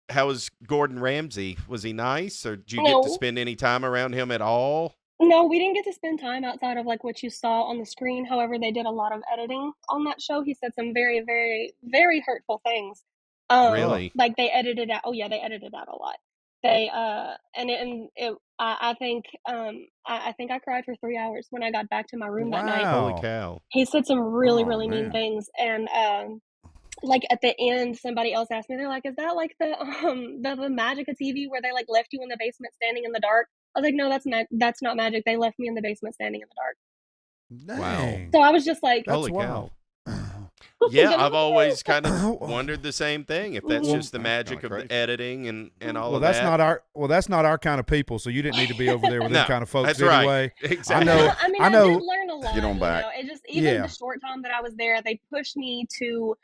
how was Gordon Ramsay? Was he nice, or did you get to No, spend any time around him at all? no, we didn't get to spend time outside of like what you saw on the screen. However, they did a lot of editing on that show. He said some very, very, very hurtful things. Oh, Really? Like they edited out. Oh yeah, they edited out a lot. They I think I think I cried for 3 hours when I got back to my room that night. Holy wow. cow! He said some really, Oh really mean man. things, and like at the end, somebody else asked me, they're like, "Is that like the magic of TV where they like left you in the basement standing in the dark?" I was like, "No, that's not magic. They left me in the basement standing in the dark." Wow! Dang. So I was just like, That's Holy wild. cow! Yeah, "Good I've on you." always kind of wondered the same thing. If that's Mhm. just the That's kind magic of of the crazy. editing and all Well, of that's that. not our kind of people. So you didn't need to be over there with them No, kind of folks that's right. anyway. I Exactly. know. I mean, I I did know. learn a lot. Get on back. It just even the Yeah. short time that I was there, they pushed me to,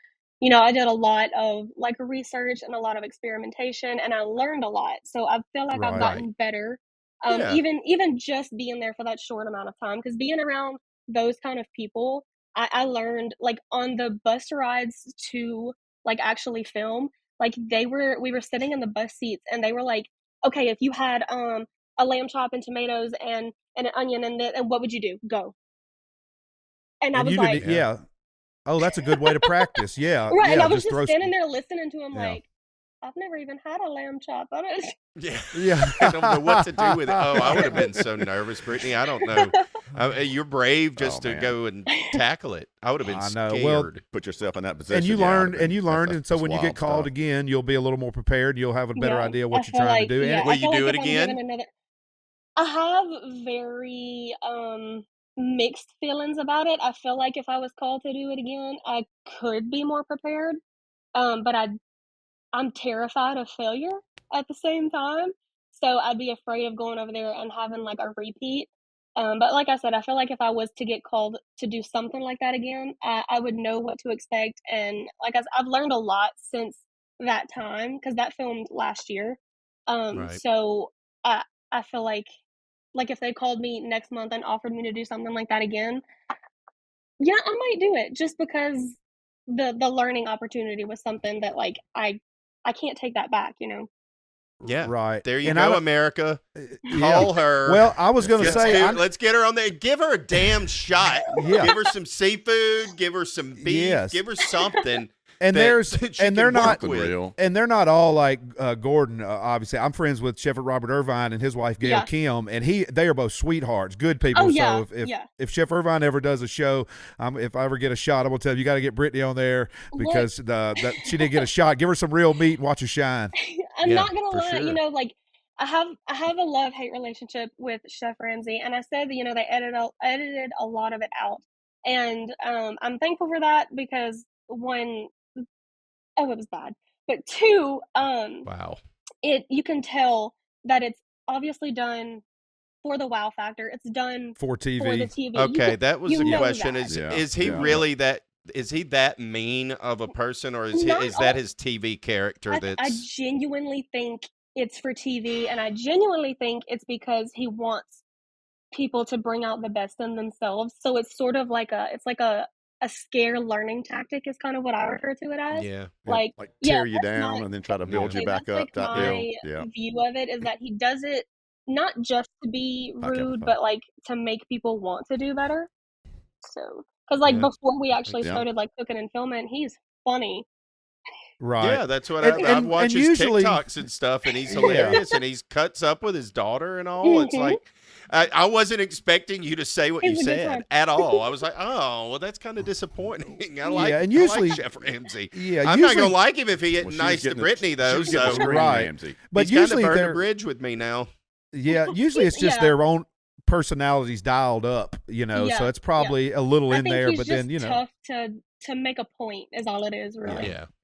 I did a lot of like research and a lot of experimentation, and I learned a lot. So I feel like I've Right. Right. gotten better. Yeah. Even just being there for that short amount of time, because being around those kind of people, I learned like on the bus rides to like actually film, like we were sitting in the bus seats, and they were like, okay, if you had a lamb chop and tomatoes and an onion and what would you do? Go. And I And was you like, didn't. Yeah. Yeah. Oh, that's a good way to practice. Yeah. right, and I Yeah. was Just just throw. standing there listening to him Yeah. like, I've never even had a lamb chop. I don't. Yeah. Yeah. I don't know what to do with it. Oh, I would have been so nervous, Brittany. I don't know. You're brave just Oh, to man. go and tackle it. I would have been I know. scared. Well, Put yourself in that position. and you yeah, I'd have learned, been- and you learned, that's- and so that's when you wild get called stuff. again, you'll be a little more prepared. You'll have a better Yeah, idea I what you're feel trying to like do. yeah, And Will I you feel do like it if I'm given again? another, I have very mixed feelings about it. I feel like if I was called to do it again, I could be more prepared. But I'm terrified of failure at the same time. So I'd be afraid of going over there and having like a repeat. But like I said, I feel like if I was to get called to do something like that again, I would know what to expect. And like I've learned a lot since that time because that filmed last year. Right. So I feel like if they called me next month and offered me to do something like that again, yeah, I might do it just because the learning opportunity was something that like I can't take that back, you know. Yeah. right, There you and I go, don't. America. Yeah. Call her. Well, I was going to Let's, say. let's get her on there. Give her a damn shot. Yeah. Give her some seafood. Give her some beef. Yes. Give her something. And there's that she and can they're not work with. real. and they're not all like Gordon. Obviously, I'm friends with Chef Robert Irvine and his wife Gail Yeah. Kim, and they are both sweethearts, good people. Oh yeah, So if yeah. if Chef Irvine ever does a show, if I ever get a shot, I'm gonna tell you, you got to get Brittany on there because she didn't get a shot. Give her some real meat and watch her shine. I'm Yeah, not gonna for lie, sure. like I have a love-hate relationship with Chef Ramsay, and I said that they edited a lot of it out, and I'm thankful for that because one, oh, it was bad, but two, Wow. you can tell that it's obviously done for the wow factor. It's done For for the TV. TV. Okay, that was you the know question. that. Is Yeah, is he yeah. really that? Is he that mean of a person, or is Not is that all- his TV character? I That's genuinely think it's for TV, and I genuinely think it's because he wants people to bring out the best in themselves. So it's sort of like a scare learning tactic is kind of what I refer to it as. yeah. Like, Like yeah, tear you that's down my and then try to build you exactly, back that's like up type deal. my Yeah. view of it is that he does it not just to be Like rude, everything. but like to make people want to do better. So, because like Yeah, before we actually yeah. started like cooking and filming, he's funny. Right. Yeah, that's what And- I've and watched his usually- TikToks and stuff, and he's Yeah. hilarious, and he's cuts up with his daughter and all. It's Mhm. like I wasn't expecting you to say what you He's a good said time. at all. I was like, oh, well, that's kind of disappointing. I like, and I usually- like Chef Ramsay. Yeah. I'm usually, not gonna like him if he ain't Well, she was nice to getting the- Brittany though. She was getting the So screen, Right. Ramsay. but he's kind usually of burned they're a bridge with me now. yeah. Usually it's just Yeah. their own personalities dialed up. So Yeah, it's probably a little I in think there, he's but just then tough to make a point is all it is, really. Yeah,